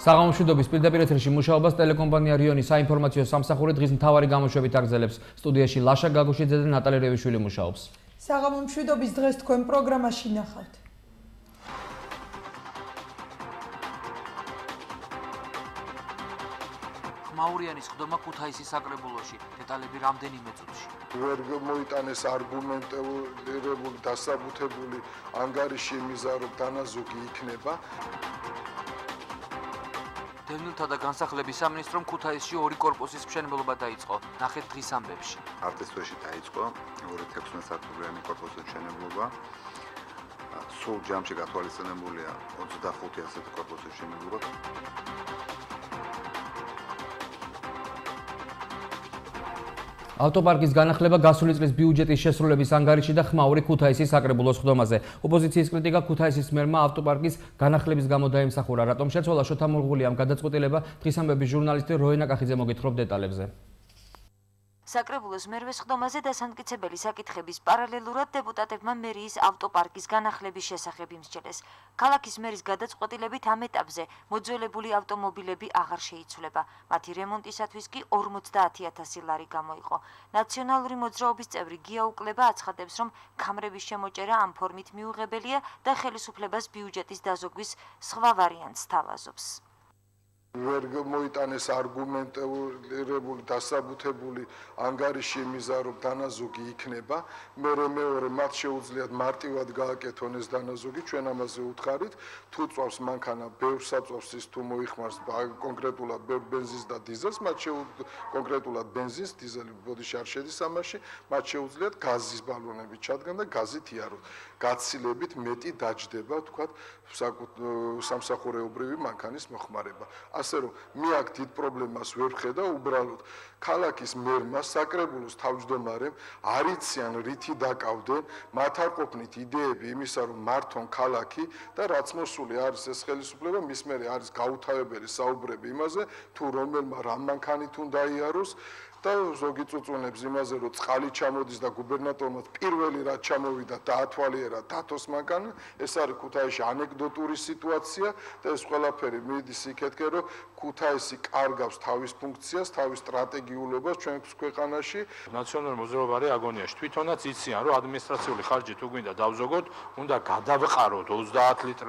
საღამომშვიდობის პირდაპირ ეთერში მუშაობას ტელეკომპანია რიონის საინფორმაციო სამსახური დღის მთავარი გამოშვებით აგრძელებს. სტუდიაში ლაშა გაგუშვიძე და ნატალია რევიშვილი მუშაობს. საღამომშვიდობის დღეს თქვენ პროგრამაში ნახავთ. მაურიანის ხდომა ქუთაისის საკრებულოში, დეტალები რამდენიმე წუთში. ვერ მოიტანეს არგუმენტირებული, დასაბუთებული ანგარიში იმისა, რომ დანაზოგი იქნება. დევნილთა და განსახლების სამინისტრომ ქუთაისში 2 კორპუსის მშენებლობა დაიწყო. ნახეთ დღის ამბებში. არტის თვეში დაიწყო 216 სართულიანი კორპუსის მშენებლობა. სულ ჯამში გათვალისწინებულია 25 ასეთი კორპუსის მშენებლობა. ავტოპარკის განახლება გასული წლის ბიუჯეტის შესრულების ანგარიში და ხმაური ქუთაისის საკრებულოს ხდომაზე. ოპოზიციის კრიტიკა ქუთაისის მერმა ავტოპარკის განახლების გამო დაიმსახურა. რატომ შეცვალა შოთა მურღული ამ გადაწყვეტილება? დღის ამბების ჟურნალისტი როენა კახიძე მოგითხრობ დეტალებზე. საკრებულოს მერვეს ხდომაზე დასამტკიცებელი საკითხების პარალელურად დეპუტატებმა მერიის ავტოპარკის განახლების შესახებ იმსჯელეს. ქალაქის მერის გადაწყვეტილებით ამ ეტაპზე მოძველებული ავტომობილები აღარ შეიცვლება. მათი რემონტისათვის კი 50,000 ლარი გამოიყო. ნაციონალური მოძრაობის წევრი გია უკლება აცხადებს, რომ ქამრების შემოჭერა ამ ფორმით მიუღებელია და ხელისუფლებას ბიუჯეტის დაზოგვის სხვა ვარიანტს თავაზობს. ვერ მოიტანეს არგუმენტირებული, დასაბუთებული ანგარიში იმისა, რომ დანაზოგი იქნება. მეორე მათ შეუძლიათ მარტივად გააკეთონ ეს დანაზოგი, ჩვენ ამაზე უთხარით. თუ წვავს მანქანა, ბევრ საწვავს ის თუ მოიხმარს კონკრეტულად ბევრ ბენზინს და დიზელს, კონკრეტულად ბენზინს, დიზელი ბოდიში არ შედის ამაში, მათ შეუძლიათ გაზის ბალონები ჩადგან და გაზით იაროთ. გაცილებით მეტი დაჯდება, თქვათ, სამსახურეობრივი მანქანის მოხმარება. ასე რომ მე აქ დიდ პრობლემას ვერ ვხედავ, უბრალოდ ქალაქის მერმა, საკრებულოს თავმჯდომარემ არ იციან რითი დაკავდნენ, მათ არ ყოფნით იდეები იმისა, რომ მართონ ქალაქი და რაც მოსული არის ეს ხელისუფლება, მის მერე არის გაუთავებელი საუბრები იმაზე, თუ რომელმა რა მანქანით უნდა იაროს. და ზოგი წუწუნებს იმაზე, რომ წყალი ჩამოდის და გუბერნატორმა პირველი რაც ჩამოვიდა დაათვალიერა დათოს მანქანა, ეს არის ქუთაისში ანეკდოტური სიტუაცია და ეს ყველაფერი მიდის იქეთკენ, რომ ქუთაისი კარგავს თავის ფუნქციას, თავის სტრატეგიულობას ჩვენს ქვეყანაში. ნაციონალური მოძრაობა არის აგონიაში. თვითონაც იციან, რომ ადმინისტრაციული ხარჯი თუ გვინდა დავზოგოთ, უნდა გადავყაროთ 20 ლიტრ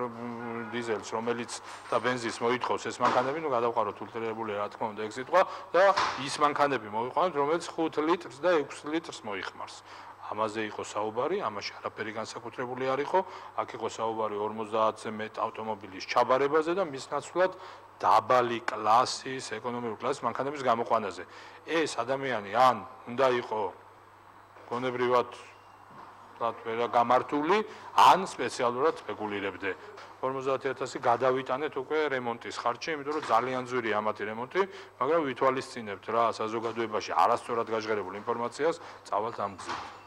დიზელს, რომელიც და ბენზინს მოითხოვს ეს მანქანები, ნუ გადავყაროთ ულტრირებული რა თქმა უნდა ეგ სიტყვა და ის მანქანები მოიყვანოთ, რომელიც 5 litrს და 6 litrს მოიხმარს. ამაზე იყო საუბარი, ამაში არაფერი განსაკუთრებული არ იყო. აქ იყო საუბარი 50-ზე მეტ ავტომობილის ჩაბარებაზე და მის ნაცვლად დაბალი კლასის, ეკონომიკური კლასის მანქანების გამოყვანაზე. ეს ადამიანი ან უნდა იყო გონებრივად გამართული, ან სპეციალურად სპეკულირებდა. 50,000 გადავიტანეთ უკვე რემონტის ხარჯი, იმიტომ რომ ძალიან ძვირია ამათი რემონტი, მაგრამ ვითვალისწინებთ რა საზოგადოებაში არასწორად გაჟღერებულ ინფორმაციას, წავალთ ამ გზით.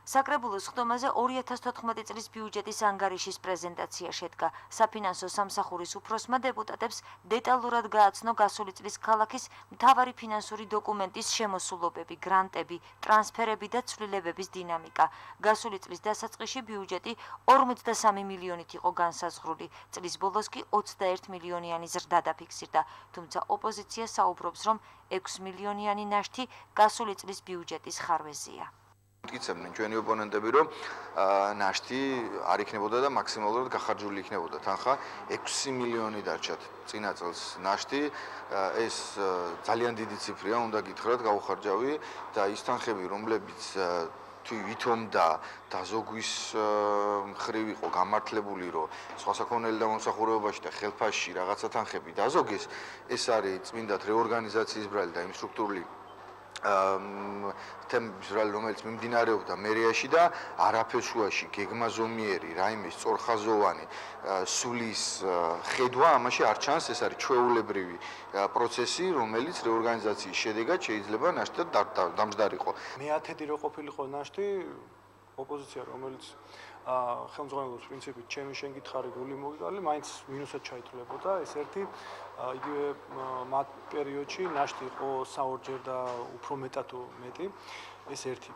საკრებულოს ხდომაზე 2014 წლის ბიუჯეტის ანგარიშის პრეზენტაცია შედგა. საფინანსო სამსახურის უფროსმა დეპუტატებს დეტალურად გააცნო გასული წლის ქალაქის მთავარი ფინანსური დოკუმენტის შემოსულობები, გრანტები, ტრანსფერები და ცვლილებების დინამიკა. გასული წლის დასაწყისში ბიუჯეტი 53 მილიონით იყო განსაზღვრული. წლის ბოლოს კი 21 მილიონიანი ზრდა დაფიქსირდა. თუმცა ოპოზიცია საუბრობს, რომ 6 მილიონიანი ნაშთი გასული წლის ბიუჯეტის ხარვეზია. მტკიცებდნენ ჩვენი ოპონენტები, რომ ნაშთი არ იქნებოდა და მაქსიმალურად გახარჯული იქნებოდა. თანხა 6 მილიონი დარჩათ წინა წელს ნაშთი. ეს ძალიან დიდი ციფრია, უნდა გითხრათ, გაუხარჯავი და ის თანხები, რომლებიც ვითომ და დაზოგვის მხრივ იყო გამართლებული, რომ სხვა საქონელი დამსახურებაში და ხელფასში რაღაცა თანხები დაზოგეს, ეს არის წმინდად რეორგანიზაციის ბრალი და იმ სტრუქტურული თემების ბრალი, რომელიც მიმდინარეობდა მერიაში და არაფერშუაში გეგმაზომიერი, რაიმე სწორხაზოვანი სulis ხედვა ამაში არ ჩანს. ეს არის ჩვეულებრივი პროცესი, რომელიც რეორგანიზაციის შედეგად შეიძლება ნაშთად დამჯდარიყო. მე-10 რო ყოფილიყო ნაშთი, ოპოზიცია, რომელიც ხელმძღვანელობის პრინციპით ჩემი შენ გითხარი გული მოგიყალი, მაინც მინუსად ჩაითვლებოდა. ეს ერთი იგივე მათ პერიოდში ნაშთი იყო საორჯერ და უფრო მეტად თუ მეტი. ეს ერთი.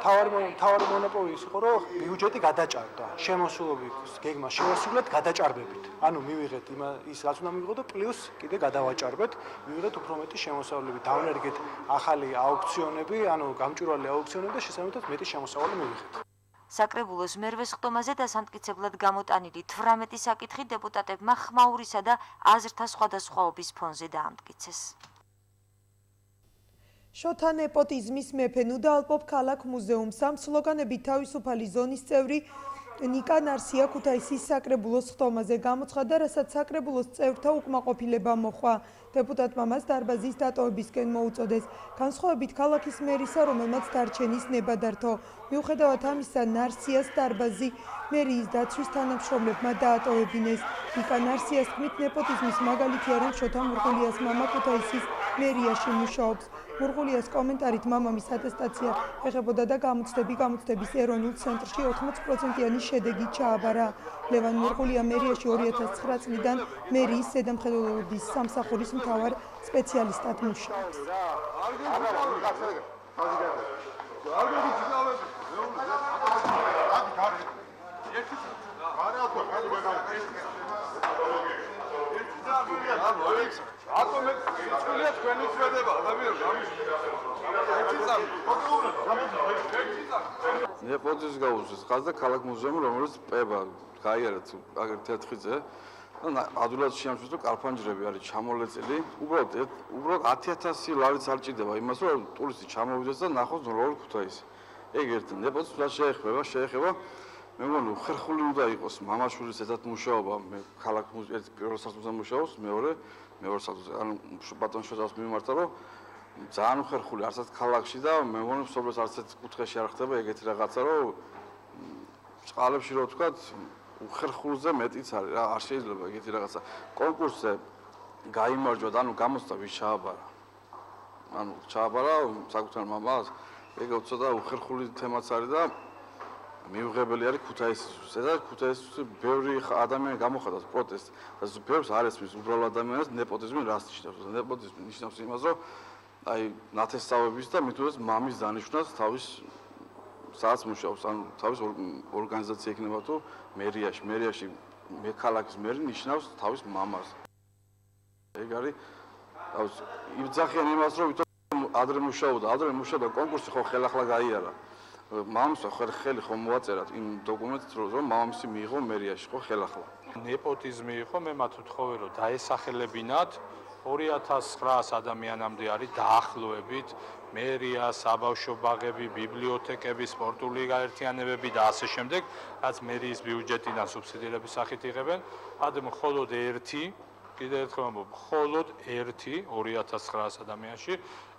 თავარი მონოპოლი ის იყო, რომ ბიუჯეტი გადაჭარბდა. შემოსულობის გეგმა შევასრულეთ გადაჭარბებით. ანუ მივიღეთ ის რაც უნდა მივიღოთ და პლუს კიდე გადავაჭარბეთ, მივიღეთ უფრო მეტი შემოსავლები, დავნერგეთ ახალი აუქციონები, ანუ გამჭვირვალე აუქციონები და შესაბამისად მეტი შემოსავალი მივიღეთ. საკრებულოს მერვე სხდომაზე დასამტკიცებლად გამოტანილი 18 საკითხი დეპუტატებმა ხმაურისა და აზრთა სხვადასხვაობის ფონზე დაამტკიცეს. შოთა ნეპოტიზმის მეფე ნუდაალპობ ქალაქ მუზეუმს ამ სლოგანებით თავისუფალი ზონის წევრი ნიკა ნარსია ქუთაისის საკრებულოს სხდომაზე გამოცხადა, რასაც საკრებულოს წევრთა უკმაყოფილება მოხვა. დეპუტატმა მას დარბაზის დატოვებისკენ მოუწოდეს. განსხვავებით ქალაქის მერისა, რომელმაც დარჩენის ნება დართო. მიუხედავად ამისა, ნარსიას დარბაზი მერიის დაცვის თანამშრომლებმა დაატოვებინეს. ნიკა ნარსიას თქმით, ნეპოტიზმის მაგალითია, რომ შოთა მურღულიას მამა ქუთაისის მერიაში მუშაობს. მურღულიას კომენტარით მამამის ატესტაცია ეხებოდა და გამოცდების ეროვნულ ცენტრში 80%-იანი შედეგი ჩააბარა. ლევან მურღულია მერიაში 2009 წლიდან მერიის ზედამხედველობის სამსახურის მთავარ სპეციალისტად მუშაობს. ნეპოტიზმს გაუზრდს ხაზ და ქალაქ მუზეუმი, რომელიც პება გაიარეთ აგერ თეთრხიძე და ადვილად შეამჩნევს, რომ კარფანჯრები არის ჩამოლეწილი. უბრალოდ 10,000 ლარიც არ ჭირდება იმას, რომ ტურისტი ჩამოვიდეს და ნახოს ნორმალური ქუთაისი. ეგ ერთი ნეპოტიზმს შეეხება მე მგონი ხერხული უნდა იყოს მამაშვილის ერთად მუშაობა, მე ქალაქ მუზეუმის პირველ სართულზე მუშაობს, მეორე სართულზე. ანუ ბატონ შოთას მიმართა, რომ ძალიან უხერხული არცად ქალაქში და მე მგონი მსოფლიოს არცეთ კუთხეში არ ხდება ეგეთი რაღაცა, რომ წყალებში რო ვთქვათ, უხერხულზე მეტიც არის რა, არ შეიძლება ეგეთი რაღაცა. კონკურსზე გაიმარჯვა და ანუ გამოსცა ვის ჩააბარა. ანუ ჩააბარა საკუთარ მამას, ეგ უცოტა უხერხული თემაც არის და მიუღებელი არის ქუთაისისთვის. და ქუთაისთვის ბევრი ადამიანი გამოხატავს პროტესტს. და ბევრს არ ესმის უბრალოდ ადამიანს ნეპოტიზმი რას ნიშნავს. ნეპოტიზმი ნიშნავს იმას, რომ აი ნათესავების და მithumets მამის დანიშვნას თავის სადაც მუშაობს, ანუ თავის ორგანიზაცია იქნება თუ მერიაში მე ქალაქის მერი ნიშნავს თავის მამას. ეგ არის იბძახიან იმას, რომ ადრე მუშაობდა კონკურსი ხო ხელახლა გაიარა. მამს ხელი ხომ მოაწერათ იმ დოკუმენტს, რომ მამამისი მიიღო მერიაში ხო ხელახლა. ნეპოტიზმი იყო, მე მათ ვთხოვე, რომ დაესახელებინათ 2009 ადამიანამდე არის დაახლოებით მერია, საბავშვო ბაღები, ბიბლიოთეკები, სპორტული გაერთიანებები და ასე შემდეგ, რაც მერიის ბიუჯეტიდან სუბსიდირების სახით იღებენ. ად მხოლოდ ერთი, კიდევ ერთხელ ვამბობ, მხოლოდ ერთი 2009 ადამიანში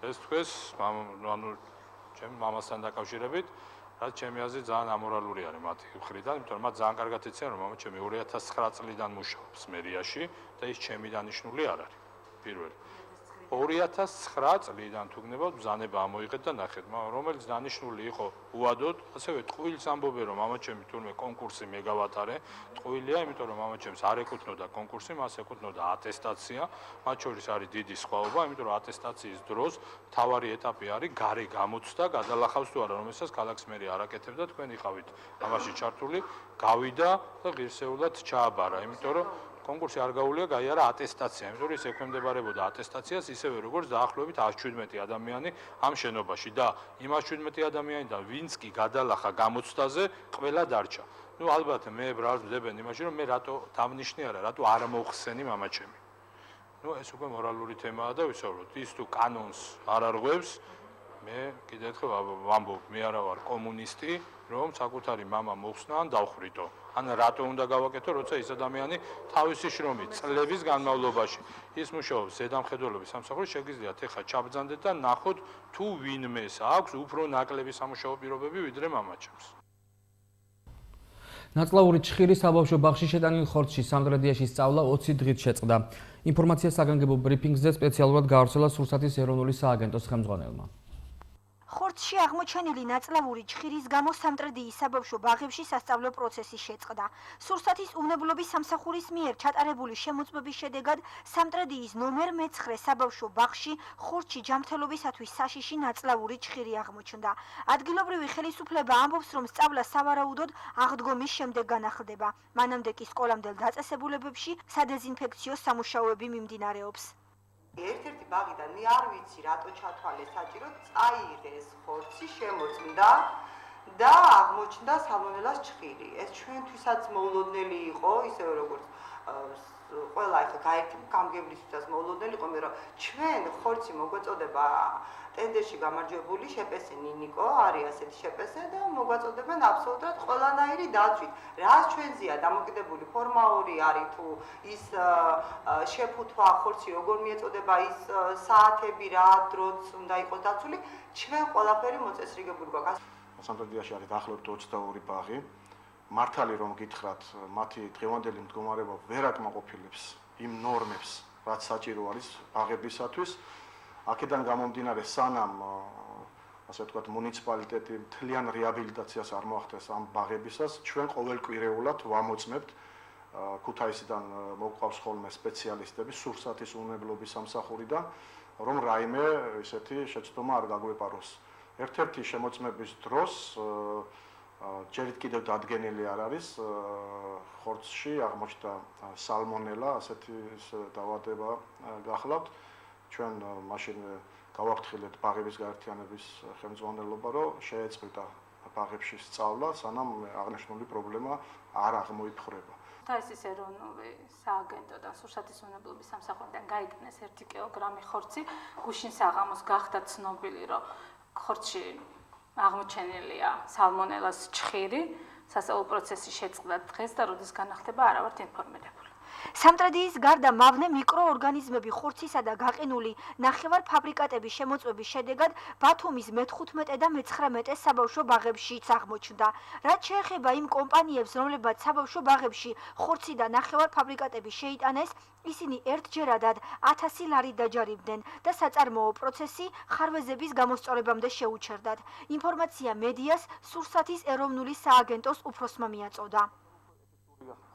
ეს თქვეს, ანუ ჩემ მამასთან დაკავშირებით, რაც ჩემი აზრით ძალიან ამორალური არის მათი მხრიდან, იმიტომ რომ მათ ძალიან კარგად ეციან, რომ მამა ჩემი 2009 წლიდან მუშაობს მერიაში და ის ჩემი დანიშნული არ არის. პირველი 2009 წლიდან თუ გნებავთ ბრძანება ამოიღეთ და ნახეთ, რომელიც დანიშნული იყო უადოდ, ასევე ტყუილს ამბობენ, რომ მამაჩემი თურმე კონკურსი მეგავატარე, ტყუილია, იმიტომ რომ მამაჩემს არ ეკუთვნოდა კონკურსი, მას ეკუთვნოდა ატესტაცია, მათ შორის არის დიდი სხვაობა, იმიტომ რომ ატესტაციის დროს მთავარი ეტაპი არის გარე გამოცდა, გადალახავს თუ არა, რომელსაც ქალაქის მერი არ აკეთებდა, თქვენ იყავით ამაში ჩართული, გავიდა და ღირსეულად ჩააბარა, იმიტომ რომ კონკურსი არ გაუვლია, გაიარა ატესტაცია, იმიტომ რომ ის ექვემდებარებოდა ატესტაციას, ისევე როგორც დაახლოებით 117 ადამიანი ამ შენობაში და იმ 117 ადამიანიდან ვინც კი გადალახა გამოცდაზე, ყველა დარჩა. ნუ ალბათ მე ბრალს ვდებენ იმაში, რომ მე რატო დავნიშნე არა, რატო არ მოხსენი მამაჩემი. ნუ ეს უკვე მორალური თემაა და ვისაუბროთ. ის თუ კანონს არ არღვევს, მე კიდევ ერთხელ ვამბობ, მე არა ვარ კომუნისტი, რომ საკუთარი მამა მოხსნა ან დავხრიტო. ან რატო უნდა გავაკეთო, როცა ის ადამიანი თავისი შრომით წლების განმავლობაში ის მუშაობს ზედამხედველობის სამსახურში, შეგიძლიათ ეხლა ჩაბრძანდეთ და ნახოთ თუ ვინმეს აქვს უფრო ნაკლები სამუშაო პირობები ვიდრე მამაჩემს. ნაწლავური ჩხირი საბავშვო ბაღში შეტანილ ხორცში სამტრედიაში სწავლა 20 დღით შეწყდა. ინფორმაცია საგანგებო ბრიფინგზე სპეციალურად გავრცელა სურსათის ეროვნული სააგენტოს ხელმძღვანელმა. ხორცში აღმოჩენილი ნაწლავური ჩხირის გამო სამტრედიის საბავშვო ბაღებში სასწავლო პროცესი შეწყდა. სურსათის უნებლობის სამსახურის მიერ ჩატარებული შემოწმების შედეგად სამტრედიის ნომერ მე-9 საბავშვო ბაღში ხორცში ჯანმრთელობისათვის საშიში ნაწლავური ჩხირი აღმოჩნდა. ადგილობრივი ხელისუფლება ამბობს, რომ სწავლა სავარაუდოდ აღდგომის შემდეგ განახლდება. მანამდე კი სკოლამდელ დაწესებულებებში სადეზინფექციო სამუშაოები მიმდინარეობს. ერთ-ერთი ბაღიდან მე არ ვიცი რატო ჩათვალე საჭირო წაიღეს ხორცი შემოწმდა და აღმოჩნდა სალმონელას ჩხირი. ეს ჩვენთვისაც მოულოდნელი იყო, ისევე როგორც ყველა ახლა გაერთიანებული გამგებლისთვისაც მოულოდნელი იყო, მაგრამ ჩვენ ხორცი მოგვეწოდება ტენდერში გამარჯვებული შეპესე ნინიკო, არის ასეთი შეპესე და მოგვაწოდებენ აბსოლუტურად ყველანაირი დაცვით. რაც ჩვენზეა დამოკიდებული ფორმალური არის თუ ის შეფუთვა ხორცი როგორ მიეწოდება, ის საათები რა დროც უნდა იყოს დაცული, ჩვენ ყველაფერი მოწესრიგებული გვაქვს. სამტრედიაში არის დაახლოებით 22 ბაღი. მართალი რომ გითხრათ, მათი დღევანდელი მდგომარეობა ვერ აკმაყოფილებს იმ ნორმებს, რაც საჭირო არის ბაღებისათვის. აქედან გამომდინარე, სანამ ასე ვთქვათ, მუნიციპალიტეტი მთლიან რეაბილიტაციას არ მოახდენს ამ ბაღებისას, ჩვენ ყოველკვირეულად ვამოწმებთ ქუთაისიდან მოგყავს ხოლმე სპეციალისტები სურსათის უნებლობის სამსახურიდან, რომ რაიმე ესეთი შეცდომა არ გაგვეპაროს. ერთ-ერთი შემოწმების დროს ჯერით კიდევ დადგენილი არ არის ხორცში აღმოჩნდა სალმონელა, ასეთი დაავადება გახლავთ. ჩვენ მაშინ გავაფრთხილეთ ბაღების გაერთიანების ხელმძღვანელობა, რომ შეეწყვიტა ბაღებში სწავლა, სანამ აღნიშნული პრობლემა არ აღმოიფხვრება. ქუთაისის ეროვნული სააგენტოდან სურსათის უნებლობის სამსახურიდან გაიგნეს 1 კილოგრამი ხორცი. გუშინ საღამოს გახდა ცნობილი, რომ ხორცში აღმოჩენილია სალმონელას ჩხირი. სასწავლო პროცესი შეწყდა დღეს და როდის განახდება არ ვართ ინფორმირებული. სამტრედიის გარდა მავნე მიკროორგანიზმები ხორცისა და გაყინული ნახევარფაბრიკატების შემოწმების შედეგად ბათუმის მე-15 და მე-19 საბავშვო ბაღებშიც აღმოჩნდა. რაც შეეხება იმ კომპანიებს, რომლებმაც საბავშვო ბაღებში ხორცი და ნახევარფაბრიკატები შეიტანეს, ისინი ერთჯერადად 1000 ლარი დაჯარიმდნენ და საწარმოო პროცესი ხარვეზების გამოსწორებამდე შეუჩერდათ. ინფორმაცია მედიას სურსათის ეროვნული სააგენტოს უფროსმა მიაწოდა.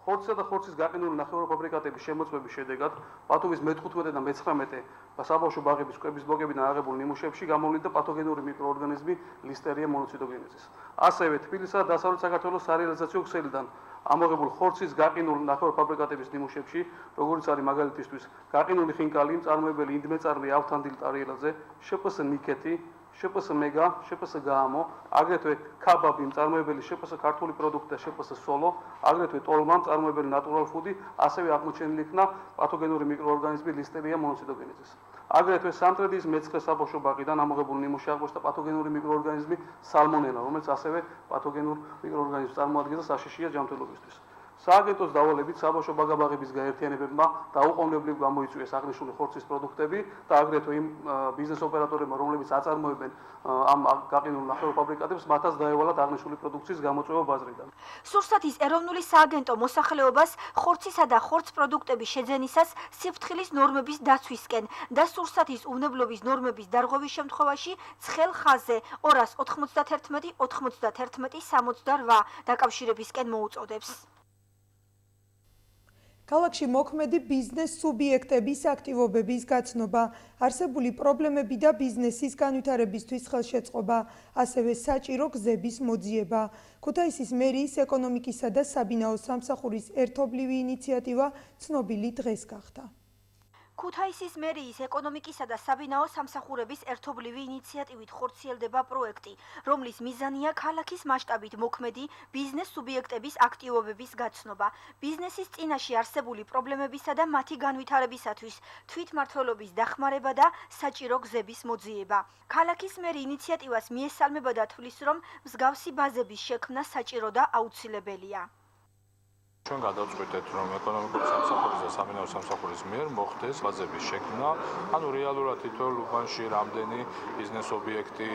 ხორცსა და ხორცის გაყინული ნახევარფაბრიკატების შემოწმების შედეგად ბათუმის მე-15 და მე-19 საბავშვო ბაღების კვების ბლოკებიდან აღებულ ნიმუშებში გამოვლინდა პათოგენური მიკროორგანიზმი ლისტერია მონოციტოგენეზის. ასევე თბილისსა და დასავლეთ საქართველოს სარეალიზაციო ქსელიდან ამოღებულ ხორცის გაყინულ ნახევარფაბრიკატების ნიმუშებში, როგორც არის მაგალითისთვის გაყინული ხინკალი, მწარმოებელი ინდმეწარმე ავთანდილ ტარიელაძე, შპს ნიკეთი, შპს მეგა, შპს გაამო, აგრეთვე ქაბაბი, მწარმოებელი შპს ქართული პროდუქტი და შპს სოლო, აგრეთვე ტოლმა, მწარმოებელი ნატურალ ფუდი, ასევე აღმოჩენილი იქნა პათოგენური მიკროორგანიზმი ლისტერია მონოციტოგენეზის. აგრეთვე სამტრედიის მე-9 საბავშვო ბაღიდან ამოღებულ ნიმუში აღმოჩნდა პათოგენური მიკროორგანიზმი სალმონელა, რომელიც ასევე პათოგენურ მიკროორგანიზმს წარმოადგენს და საშიშია ჯანმრთელობისთვის. სააგენტოს დავალებით საბავშვო ბაღების გაერთიანებებმა დაუყოვნებლივ გამოიწვიეს აღნიშნული ხორცის პროდუქტები და აგრეთვე იმ ბიზნეს ოპერატორებმა, რომლებიც აწარმოებენ ამ გაყინულ ნახევარფაბრიკატებს, მათაც დაევალათ აღნიშნული პროდუქციის გამოწვევა ბაზრიდან. სურსათის ეროვნული სააგენტო მოსახლეობას ხორცისა და ხორც პროდუქტების შეძენისას სიფრთხილის ნორმების დაცვისკენ და სურსათის უნებლობის ნორმების დარღვევის შემთხვევაში ცხელ ხაზზე 291 91 68 დაკავშირებისკენ მოუწოდებს. ქალაქში მოქმედი ბიზნეს სუბიექტების აქტივობების გაცნობა, არსებული პრობლემები და ბიზნესის განვითარებისთვის ხელშეწყობა, ასევე საჭირო გზების მოძიება. ქუთაისის მერიის ეკონომიკისა და საბინაო სამსახურის ერთობლივი ინიციატივა ცნობილი დღეს გახდა. ქუთაისის მერიის ეკონომიკისა და საბინაო სამსახურების ერთობლივი ინიციატივით ხორციელდება პროექტი, რომლის მიზანია ქალაქის მასშტაბით მოქმედი ბიზნეს სუბიექტების აქტივობების გაცნობა, ბიზნესის წინაშე არსებული პრობლემებისა და მათი განვითარებისათვის თვითმმართველობის დახმარება და საჭირო გზების მოძიება. ქალაქის მერი ინიციატივას მიესალმება და თვლის, რომ მსგავსი ბაზების შექმნა საჭირო და აუცილებელია. ჩვენ გადავწყვეტეთ, რომ ეკონომიკური სამსახურის და საბინაო სამსახურის მიერ მოხდეს ბაზების შექმნა, ანუ რეალურად თითოეულ უბანში რამდენი ბიზნეს ობიექტი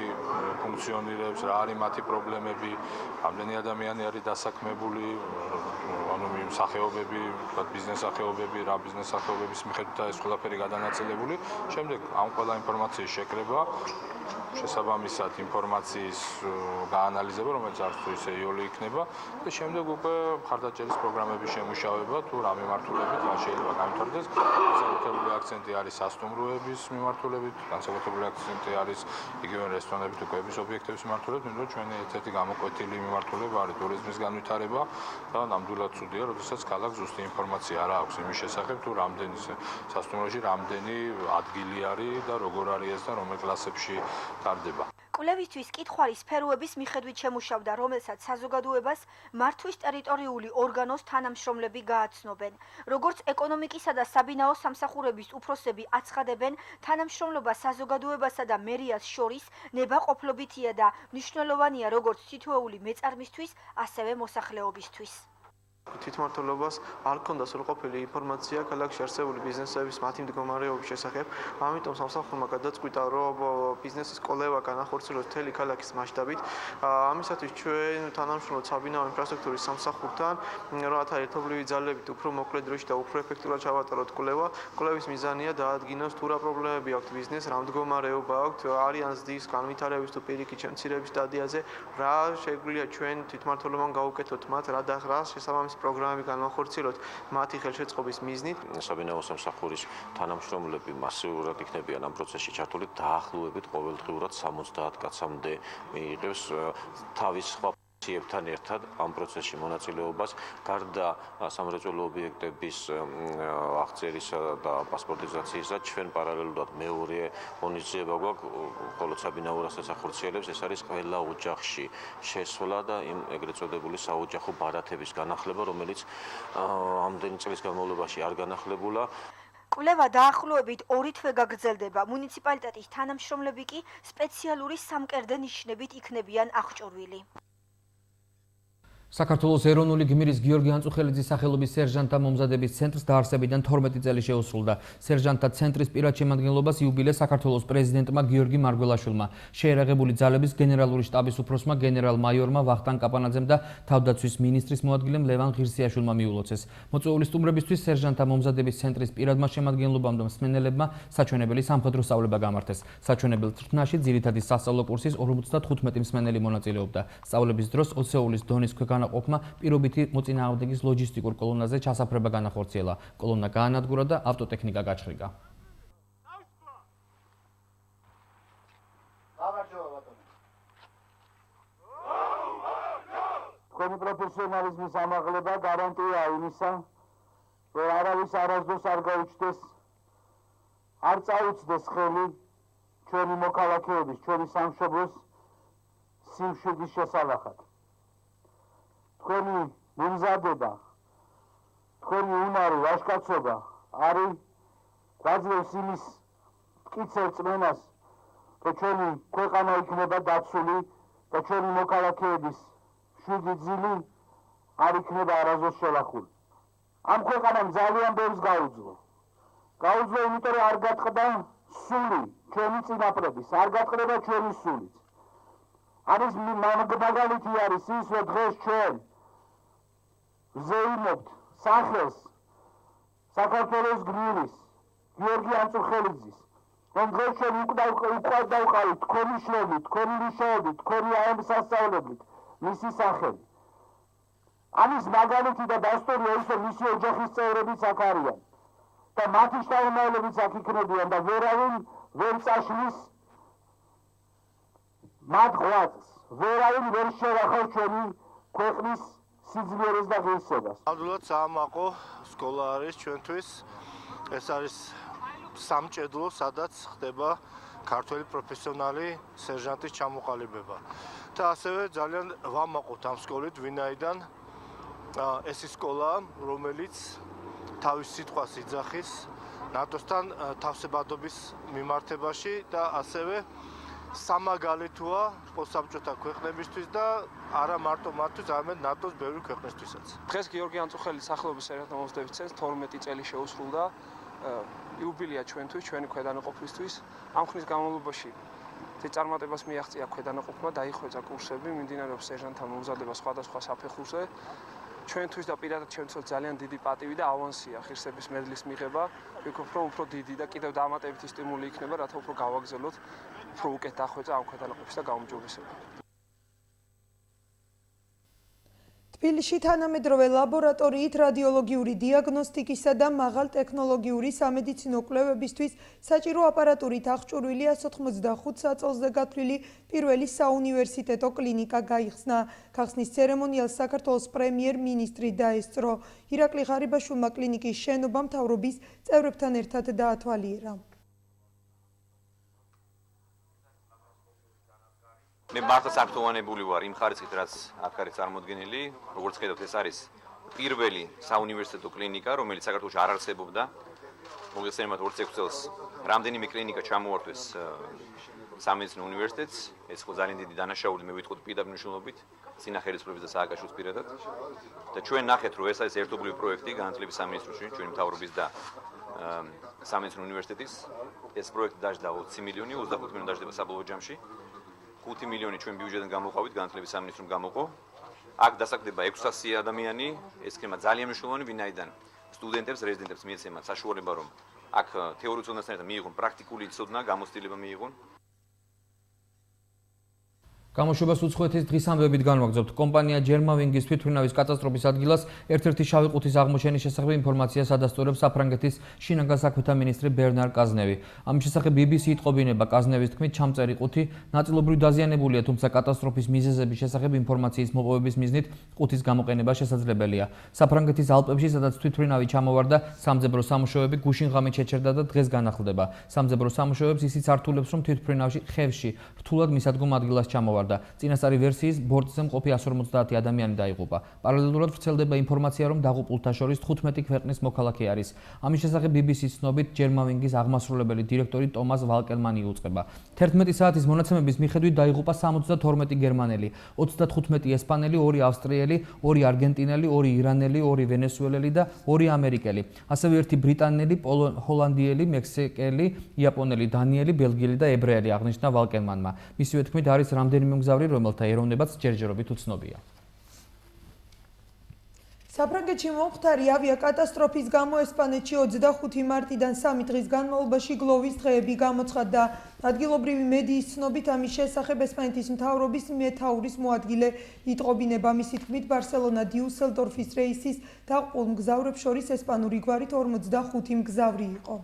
ფუნქციონირებს, რა არის მათი პრობლემები, რამდენი ადამიანი არის დასაქმებული, ანუ სახეობები, ბიზნეს სახეობები, რა ბიზნეს სახეობების მიხედვითაა ეს ყველაფერი გადანაწილებული. შემდეგ ამ ყველა ინფორმაციის შეკრება შესაბამისად ინფორმაციის გაანალიზება, რომელიც არც თუ ისე იოლი იქნება და შემდეგ უკვე მხარდაჭერის პროგრამების შემუშავება, თუ რა მიმართულებით რა შეიძლება გამართდეს. განსაკუთრებული აქცენტი არის სასტუმროების მიმართულებით, განსაკუთრებული აქცენტი არის იგივე რესტორნების თუ კვების ობიექტების მიმართულებით, იმიტომ რომ ჩვენი ერთ-ერთი გამოკვეთილი მიმართულება არის ტურიზმის განვითარება და ნამდვილად ცუდია, როდესაც ქალაქს ზუსტი ინფორმაცია არ აქვს იმის შესახებ, თუ რამდენი სასტუმროში რამდენი ადგილი არის და როგორ არის ეს და რომელ კლასებში ტარდება. კვლევისთვის კითხვარი სფეროების მიხედვით შემუშავდა, რომელსაც საზოგადოებას მართვის ტერიტორიული ორგანოს თანამშრომლები გააცნობენ. როგორც ეკონომიკისა და საბინაო სამსახურების უფროსები აცხადებენ, თანამშრომლობა საზოგადოებასა და მერიას შორის ნებაყოფლობითია და მნიშვნელოვანია როგორც თითოეული მეწარმისთვის, ასევე მოსახლეობისთვის. თვითმმართველობას არ ჰქონდა სრულყოფილი ინფორმაცია ქალაქში არსებული ბიზნესების მათი მდგომარეობის შესახებ, ამიტომ სამსახურმა გადაწყვიტა, რომ ბიზნესის კვლევა განახორციელოს მთელი ქალაქის მასშტაბით. ამისათვის ჩვენ თანამშრომლობთ საბინაო ინფრასტრუქტურის სამსახურთან, რათა ერთობლივი ძალებით უფრო მოკლე დროში და უფრო ეფექტურად ჩავატაროთ კვლევა. კვლევის მიზანია დაადგინოს თუ რა პრობლემები აქვს ბიზნესს, რა მდგომარეობა აქვს, არიან ზრდის, განვითარების თუ პირიქით შემცირების სტადიაზე, რა შეგვიძლია ჩვენ თვითმმართველობამ გავუკეთოთ მათ, რა შესაბამისი პროგრამები განახორციელოთ მათი ხელშეწყობის მიზნით. საბინაო სამსახურის თანამშრომლები მასიურად იქნებიან ამ პროცესში ჩართული, დაახლოებით ყოველდღიურად 70 კაცამდე მიიღებს თავის სხვა ებთან ერთად ამ პროცესში მონაწილეობას, გარდა სამრეწველო ობიექტების აღწერისა და პასპორტიზაციისა, ჩვენ პარალელურად მეორე ღონისძიება გვაქვს, ხოლო საბინაო რასაც ახორციელებს, ეს არის ყველა ოჯახში შესვლა და იმ ეგრეთ წოდებული საოჯახო ბარათების განახლება, რომელიც ამდენი წლის განმავლობაში არ განახლებულა. კვლევა დაახლოებით 2 თვე გაგრძელდება. მუნიციპალიტეტის თანამშრომლები კი სპეციალური სამკერდე ნიშნებით იქნებიან აღჭურვილი. საქართველოს ეროვნული გმირის გიორგი ანწუხელიძის სახელობის სერჟანტთა მომზადების ცენტრს დაარსებიდან 12 წელი შეუსრულდა. სერჟანტთა ცენტრის პირად შემადგენლობას იუბილეს საქართველოს პრეზიდენტმა გიორგი მარგველაშვილმა, შეერაღებული ძალების გენერალური შტაბის უფროსმა გენერალ-მაიორმა ვახტანგ კაპანაძემ და თავდაცვის მინისტრის მოადგილემ ლევან ღირსიაშვილმა მიულოცეს. მოწვეული სტუმრებისთვის სერჟანტთა მომზადების ცენტრის პირადმა შემადგენლობამ და მსმენელებმა საჩვენებელი სამხედრო სწავლება გამართეს. საჩვენებელ წრფნაში ძირითადი სასწავლო კურსის 55 მსმენელი მონაწილეობდა. სწავლების დროს ოცეულის დონის ყოფმა პირობითი მოწინააღმდეგის ლოჯისტიკურ კოლონაზე ჩასაფრება განახორციელა. კოლონა გაანადგურა და ავტოტექნიკა გაჩხრიკა. თქვენი პროფესიონალიზმის ამაღლება გარანტია იმისა, რომ არავის არასდროს არ გაუჩნდეს, არ წაუწდეს ხელი ჩვენი მოქალაქეების, ჩვენი სამშობლოს სიმშვიდის შესალახად. თქვენი მომზადება, თქვენი უნარი, ვაჟკაცობა არის გვაძლევს იმის მტკიცებ წმენას, რომ ჩვენი ქვეყანა იქნება დაცული და ჩვენი მოქალაქეების შვიდი ძილი არ იქნება არასდროს შელახული. ამ ქვეყანამ ძალიან ბევრს გაუძლო. გაუძლო, იმიტომ რომ არ გატყდა სული ჩვენი წინაპრების, არ გატყდება ჩვენი სულიც. არის მაგალითი არის ის, რომ დღეს ჩვენ ვზეიმობთ სახელს საქართველოს გმირის გიორგი ანწუხელიძის, რომ დღეს ჩვენ უკვე დავყავით თქვენი შრომით, თქვენი მუშაობით, თქვენი სასწავლებლით მისი სახელი. ამის მაგალითი და დასტურია ის, რომ მისი ოჯახის წევრებიც აქ არიან და მათი შთამომავლებიც აქ იქნებიან და ვერავინ ვერ წაშლის მათ ღვაწლს, ვერავინ ვერ შევახავ ჩვენი ქვეყნის სიძლიერეს და ღირსებას. ნამდვილად საამაყო სკოლა არის ჩვენთვის. ეს არის სამჭედლო, სადაც ხდება ქართველი პროფესიონალი სერჟანტის ჩამოყალიბება. და ასევე ძალიან ვამაყობთ ამ სკოლით, ვინაიდან ეს ის სკოლა, რომელიც თავის სიტყვას იძახის ნატოსთან თავსებადობის მიმართებაში და ასევე სამაგალითოა პოსტსაბჭოთა ქვეყნებისთვის და არა მარტო მათთვის, არამედ ნატოს ბევრი ქვეყნისთვისაც. დღეს გიორგი ანწუხელიძის სახელობის სერჟანტთა მომზადების ცენტრს 12 წელი შეუსრულდა. იუბილეა ჩვენთვის, ჩვენი ქვედანაყოფისთვის. ამ ხნის განმავლობაში წარუმატებას მიაღწია ქვედანაყოფმა, დაიხვეწა კურსები, მიმდინარეობს სერჟანტთა მომზადება სხვადასხვა საფეხურზე. ჩვენთვის და პირადად ჩვენთვის ძალიან დიდი პატივი და ავანსია ღირსების მედლის მიღება. ვიქნებ რომ უფრო დიდი და კიდევ დამატებითი სტიმული იქნება, რათა უფრო გავაგრძელოთ, უფრო უკეთ დახვეწა ამ ქვეყანაყოფის და გაუმჯობესება. თბილისში თანამედროვე ლაბორატორიით რადიოლოგიური დიაგნოსტიკისა და მაღალტექნოლოგიური სამედიცინო კვლევებისთვის საჭირო აპარატურით აღჭურვილი 185 საწოლზე გათვლილი პირველი საუნივერსიტეტო კლინიკა გაიხსნა. გახსნის ცერემონიალს საქართველოს პრემიერ-მინისტრი დაესწრო. ირაკლი ღარიბაშვილმა კლინიკის შენობა მთავრობის წევრებთან ერთად დაათვალიერა. მე მართლაც აქტუალურებული ვარ იმ ხარისხით, რაც აქ არის წარმოდგენილი. როგორც ხედავთ, ეს არის პირველი საუნივერსიტეტო კლინიკა, რომელიც საქართველოში არ არსებობდა. მოგესალმებით 26 წელს რამდენიმე კლინიკა ჩამოართვეს სამედიცინო უნივერსიტეტს. ეს ხო ძალიან დიდი დანაშაული, მე ვიტყოდი პირდაპირ მნიშვნელობით, წინახელისუფლების და სააკაშვილის პირადად. და ჩვენ ნახეთ, რომ ეს არის ერთობლივი პროექტი განათლების სამინისტროში, ჩვენი მთავრობის და სამედიცინო უნივერსიტეტის. ეს პროექტი დაждდა 20 მილიონი, 25 მილიონი დაждდება საბოლოო ჯამში. 5 მილიონი ჩვენ ბიუჯეტიდან გამოყავით, განათლების სამინისტრომ გამოყო. აქ დასაქმდება 600 ადამიანი, ეს ხება ძალიან მნიშვნელოვანი, ვინაიდან სტუდენტებს, რეზიდენტებს მიეცემათ საშუალება, რომ აქ თეორიულ ცოდნასთან ერთად მიიღონ პრაქტიკული ცოდნა, გამოცდილება მიიღონ. გამოშვებას უცხოეთის დღის ამბებით განვაგრძობთ. კომპანია ჯერმავინგის თვითმფრინავის კატასტროფის ადგილას ერთ-ერთი შავი ყუთის აღმოჩენის შესახებ ინფორმაციას ადასტურებს საფრანგეთის შინაგან საქმეთა მინისტრი ბერნარ კაზნევი. ამის შესახებ BBC იტყობინება კაზნევის თქმით, ჩამწერი ყუთი ნაწილობრივ დაზიანებულია, თუმცა კატასტროფის მიზეზების შესახებ ინფორმაციის მოპოვების მიზნით ყუთის გამოყენება შესაძლებელია. საფრანგეთის ალპებში, სადაც თვითმფრინავი ჩამოვარდა, სამძებრო სამუშაოები გუშინ ღამით შეჩერდა და დღეს განახლდება. სამძებრო სამუშაოებს ისიც ართულებს, რომ თვითმფრინავში ხევში რთულად მისადგომ ადგილას ჩამოვარდა. წინასწარი ვერსიის ბორტზე მყოფი 150 ადამიანი დაიღუპა. პარალელურად ვრცელდება ინფორმაცია, რომ დაღუპულთა შორის 15 ქვეყნის მოქალაქე არის. ამის შესახებ BBC-ს ცნობით ჯერმავინგის აღმასრულებელი დირექტორი ტომას ვალკერმანი იუწყება. 11 საათის მონაცემების მიხედვით დაიღუპა 72 გერმანელი, 35 ესპანელი, 2 ავსტრიელი, 2 არგენტინელი, 2 ირანელი, 2 ვენესუელელი და 2 ამერიკელი. ასევე 1 ბრიტანელი, ჰოლანდიელი, მექსიკელი, იაპონელი, დანიელი, ბელგიელი და ებრაელი აღნიშნა ვალკერმანმა. მისივე თქმით არის რამდენიმე მგზავრი, რომელთა ეროვნებაც ჯერჯერობით უცნობია. საფრანგეთში მომხდარი ავიაკატასტროფის გამო ესპანეთში 25 მარტიდან 3 დღის განმავლობაში გლოვის დღეები გამოცხადდა. ადგილობრივი მედიის ცნობით ამის შესახებ ესპანეთის მთავრობის მეთაურის მოადგილე იტყობინება. მისი თქმით, ბარსელონა დიუსელდორფის რეისის დაღუპულ მგზავრებს შორის ესპანური გვარით 45 მგზავრი იყო.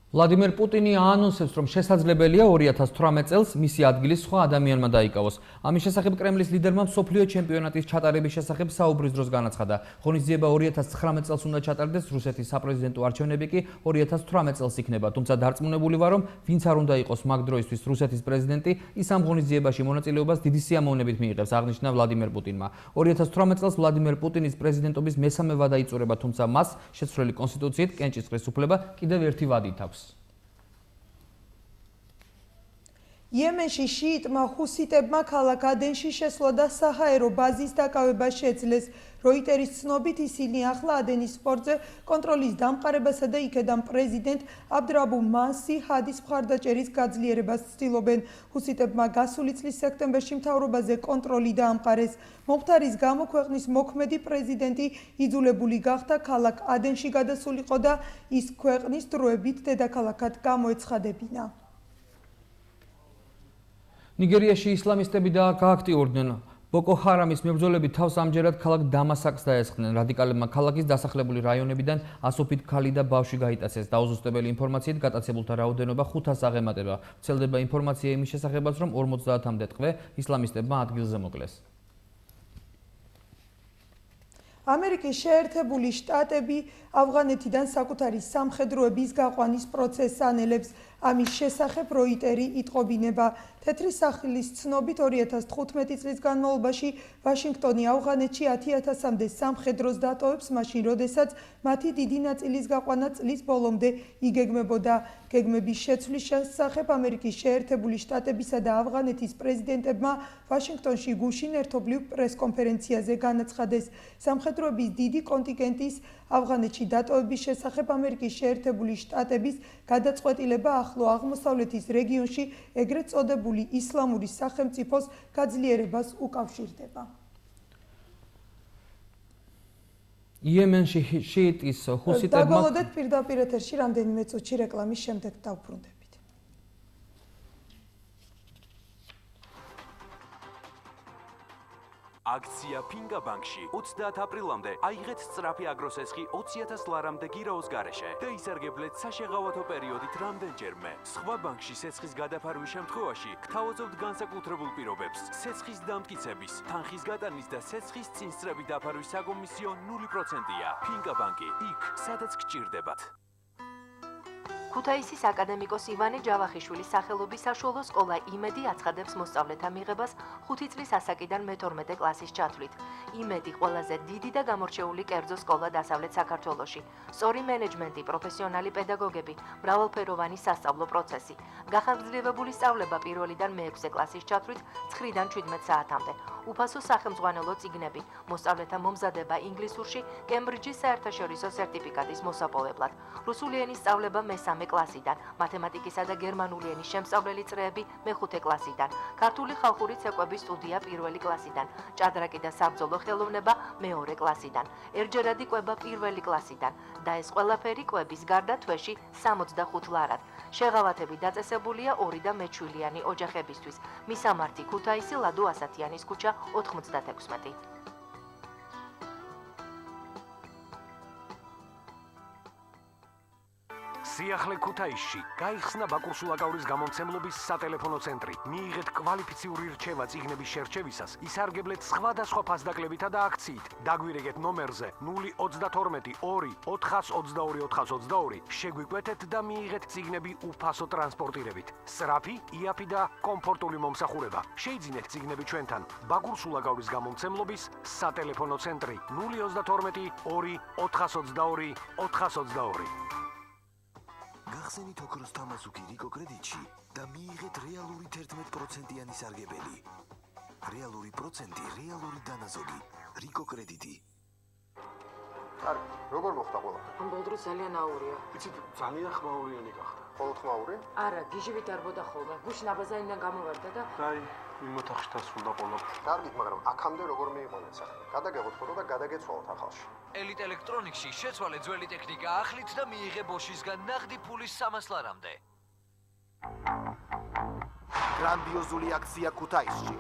ვლადიმერ პუტინი აანონსებს, რომ შესაძლებელია 2018 წელს მისი ადგილის სხვა ადამიანმა დაიკავოს. ამის შესახებ კრემლის ლიდერმა მსოფლიო ჩემპიონატის ჩატარების შესახებ საუბრის დროს განაცხადა. ღონისძიება 2019 წელს უნდა ჩატარდეს, რუსეთის საპრეზიდენტო არჩევნები კი 2018 წელს იქნება. თუმცა დარწმუნებული ვარ, რომ ვინც არ უნდა იყოს მაგ დროისთვის რუსეთის პრეზიდენტი, ის ამ ღონისძიებაში მონაწილეობას დიდი სიამოვნებით მიიღებს, აღნიშნა ვლადიმერ პუტინმა. 2018 წელს ვლადიმერ პუტინის პრეზიდენტობის მესამე ვადა იწურება, თუმცა მას შეცვლილი კონსტიტუციით კენჭისყრის უფლება კიდევ ერთი ვადით აქვს. იემენში შიიტმა ჰუსიტებმა ქალაქ ადენში შესვლა და საჰაერო ბაზის დაკავება შეძლეს. როიტერის ცნობით ისინი ახლა ადენის პორტზე კონტროლის დამყარებასა და იქედან პრეზიდენტ აბდრაბუ მანსი ჰადის მხარდაჭერის გაძლიერებას ცდილობენ. ჰუსიტებმა გასული წლის სექტემბერში მთავრობაზე კონტროლი დაამყარეს. მომხდარის გამო ქვეყნის მოქმედი პრეზიდენტი იძულებული გახდა ქალაქ ადენში გადასულიყო და ის ქვეყნის დროებით დედაქალაქად გამოეცხადებინა. ნიგერიაში ისლამისტები გააქტიურდნენ. ბოკო ჰარამის მებრძოლები თავს ამჯერად ქალაქ დამასაკს დაესხნენ. რადიკალებმა ქალაქის დასახლებული რაიონებიდან ასოფით ქალი და ბავშვი გაიტაცეს. დაუზუსტებელი ინფორმაციით გატაცებულთა რაოდენობა 500 აღემატება. ვრცელდება ინფორმაცია იმის შესახებაც, რომ 50-მდე ტყვე ისლამისტებმა ადგილზე მოკლეს. ამერიკის შეერთებული შტატები ავღანეთიდან საკუთარი სამხედროების გაყვანის პროცესს ანელებს. ამის შესახებ როიტერი იტყობინება. თეთრი სახლის ცნობით 2015 წლის განმავლობაში ვაშინგტონი ავღანეთში 10,000-მდე სამხედროს დატოვებს, მაშინ როდესაც მათი დიდი ნაწილის გაყვანა წლის ბოლომდე იგეგმებოდა. გეგმების შეცვლის შესახებ ამერიკის შეერთებული შტატებისა და ავღანეთის პრეზიდენტებმა ვაშინგტონში გუშინ ერთობლივ პრესკონფერენციაზე განაცხადეს. სამხედროების დიდი კონტინგენტის ავღანეთში დატოვების შესახებ ამერიკის შეერთებული შტატების გადაწყვეტილება ახლო აღმოსავლეთის რეგიონში ეგრეთ წოდებული ისლამური სახელმწიფოს გაძლიერებას უკავშირდება. იემენში შიიტის ჰუსიტებმა დაგვალოდეთ პირდაპირ ეთერში რამდენიმე წუთში რეკლამის შემდეგ დავბრუნდებით. აქცია ფინგა ბანკში 30 აპრილამდე აიღეთ სწრაფი აგროსესხი 20000 ლარამდე გირაოს გარეშე და ისარგებლეთ საშეღავათო პერიოდით რამდენჯერმე. სხვა ბანკში სესხის გადაფარვის შემთხვევაში გთავაზობთ განსაკუთრებულ პირობებს. სესხის დამტკიცების, თანხის გატანის და სესხის წინსწრებით დაფარვის საკომისიო 0%-ია. ფინგა ბანკი, იქ, სადაც გჭირდებათ. ქუთაისის აკადემიკოს ივანე ჯავახიშვილის სახელობის საშუალო სკოლა იმედი აცხადებს მოსწავლეთა მიღებას 5 წლის ასაკიდან მე-12 კლასის ჩათვლით. იმედი ყველაზე დიდი და გამორჩეული კერძო სკოლა დასავლეთ საქართველოში. სწორი მენეჯმენტი, პროფესიონალი პედაგოგები, მრავალფეროვანი სასწავლო პროცესი. გახანგრძლივებული სწავლება პირველიდან მე-6 კლასის ჩათვლით 9-დან 17 საათამდე. უფასო სახელმძღვანელო წიგნები, მოსწავლეთა მომზადება ინგლისურში, კემბრიჯის საერთაშორისო სერტიფიკატის მოსაპოვებლად. რუსული ენის სწავლება მე-3 კლასიდან, მათემატიკისა და გერმანული ენის შემსწავლელი წრეები მე-5 კლასიდან, ქართული ხალხური ცეკვების სტუდია 1 კლასიდან, ჭადრაკი და საბრძოლო ხელოვნება მე-2 კლასიდან, ერჯერადი კვება 1 კლასიდან და ეს ყველაფერი კვების გარდა თვეში 65 ლარად. შეღავათები დაწესებულია 2 და მეჩვილიანი ოჯახებისთვის. მისამართი ქუთაისი ლადო ასათიანის ქუჩა 96. სიახლე ქუთაისში გაიხსნა ბაკურსულაკავრის გამომცემლობის სატელეფონო ცენტრი. მიიღეთ კვალიფიციური რჩევა წიგნების შერჩევისას, ისარგებლეთ სხვადასხვა ფასდაკლებითა და აქციით. დაგვირეგეთ ნომერზე 032 2 422 422, შეგვიკვეთეთ და მიიღეთ წიგნები უფასო ტრანსპორტირებით. სწრაფი, იაფი და კომფორტული მომსახურება. შეიძინეთ წიგნები ჩვენთან. ბაკურსულაკავრის გამომცემლობის სატელეფონო ცენტრი 032 2 422 422. გახსენით ოქროს თამაზუგი რიკო კრედიტში და მიიღეთ რეალური 11%-იანი სარგებელი. რეალური პროცენტი, რეალური დანაზოგი. რიკო კრედიტი. კარგი, როგორ მოხდა ყველაფერი? ამბობ დროს ძალიან აურია. იცით, ძალიან ხმაურიანი გახდა. ხოლო ხმაური? არა, გიჟივით არბოდა ხოლმე. გუშინ აბაზანიდან გამოვარდა და აი, იმ ოთახში დასრულდა ყველაფერი. კარგი, მაგრამ აქამდე როგორ მიიღონეთ სახელი? გადაგეღოთ ფოტო და გადაგეცვალოთ ახალში. ელიტ ელექტრონიკსში შეცვალე ძველი ტექნიკა ახლით და მიიღე ბოშისგან ნაღდი ფულის 300 ლარამდე. გრანდიოზული აქცია ქუთაისში.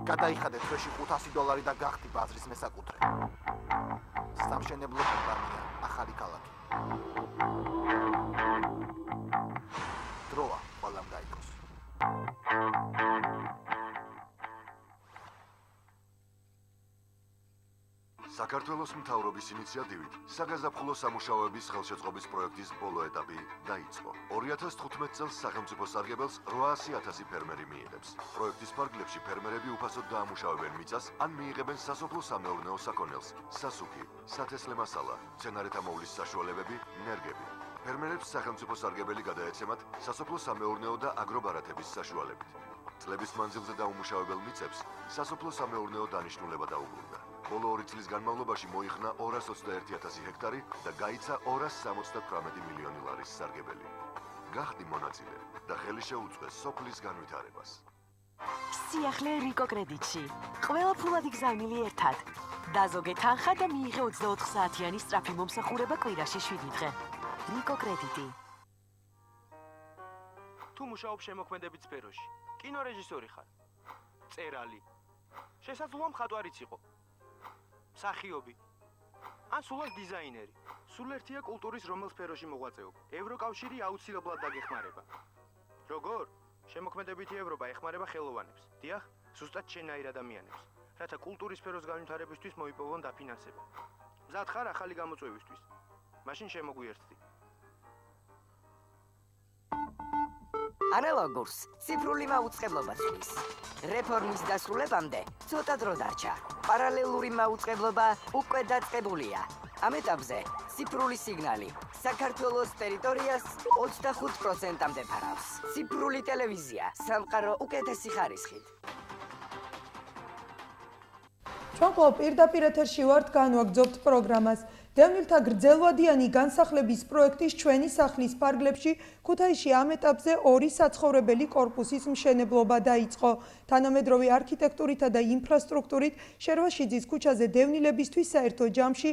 გადაიხადეთ თვეში $500 და გახდი ბაზრის მესაკუთრე. სამშენებლო კომპანია, ახალი ქალაქი. დროა ყველამ დაიქოს. საქართველოს მთავრობის ინიციატივით საგაზაფხულო სამუშაოების ხელშეწყობის პროექტის ბოლო ეტაპი დაიწყო. 2015 წელს სახელმწიფო სარგებელს 800,000 ფერმერი მიიღებს. პროექტის ფარგლებში ფერმერები უფასოდ დაამუშავებენ მიწას ან მიიღებენ სასოფლო-სამეურნეო საქონელს, სასუქი, სათესლე მასალა, მცენარეთა მოვლის საშუალებები, ნერგები. ფერმერებს სახელმწიფო სარგებელი გადაეცემათ სასოფლო-სამეურნეო და აგრობარათების საშუალებით. წლების მანძილზე დაუმუშავებელ მიწებს სასოფლო-სამეურნეო დანიშნულება დაუბრუნდა. ბოლო 2 წლის განმავლობაში მოიხსნა 221,000 ჰექტარი და გაიცა 278 მილიონი ლარის სარგებელი. გახდი მონაწილე და ხელი შეუწყეს სოფლის განვითარებას. სიახლე რიკო კრედიტში. ყველა ფულად იგზავნილი ერთად. დაზოგე თანხა და მიიღე 24 საათიანი სწრაფი მომსახურება კვირაში 7 დღე. რიკო კრედიტი. თუ მუშაობ შემოქმედებით სფეროში, კინორეჟისორი ხარ, წერალი, შესაძლოა მხატვარიც იყო, მსახიობი, ან სულაც დიზაინერი. სულ ერთია კულტურის რომელ სფეროში მოღვაწეობ. ევროკავშირი აუცილებლად დაგეხმარება. როგორ? შემოქმედებითი ევროპა ეხმარება ხელოვანებს. დიახ, ზუსტად შენაირ ადამიანებს, რათა კულტურის სფეროს განვითარებისთვის მოიპოვონ დაფინანსება. მზად ხარ ახალი გამოწვევისთვის. მაშინ შემოგვიერთდი. ანალოგურს ციფრული მაუწყებლობა ცვლის. რეფორმის დასრულებამდე ცოტა დრო დარჩა. პარალელური მაუწყებლობა უკვე დაწყებულია. ამ ეტაპზე ციფრული სიგნალი საქართველოს ტერიტორიას 25%-მდე ფარავს. ციფრული ტელევიზია სამყარო უკეთესი ხარისხით. ჩვენ კვლავ პირდაპირ ეთერში ვართ, განვაგრძობთ პროგრამას. დევნილთა გრძელვადიანი განსახლების პროექტის ჩვენი სახლის ფარგლებში ქუთაისში ამ ეტაპზე 2 საცხოვრებელი კორპუსის მშენებლობა დაიწყო. თანამედროვე არქიტექტურითა და ინფრასტრუქტურით შერვაშიძის ქუჩაზე დევნილებისთვის საერთო ჯამში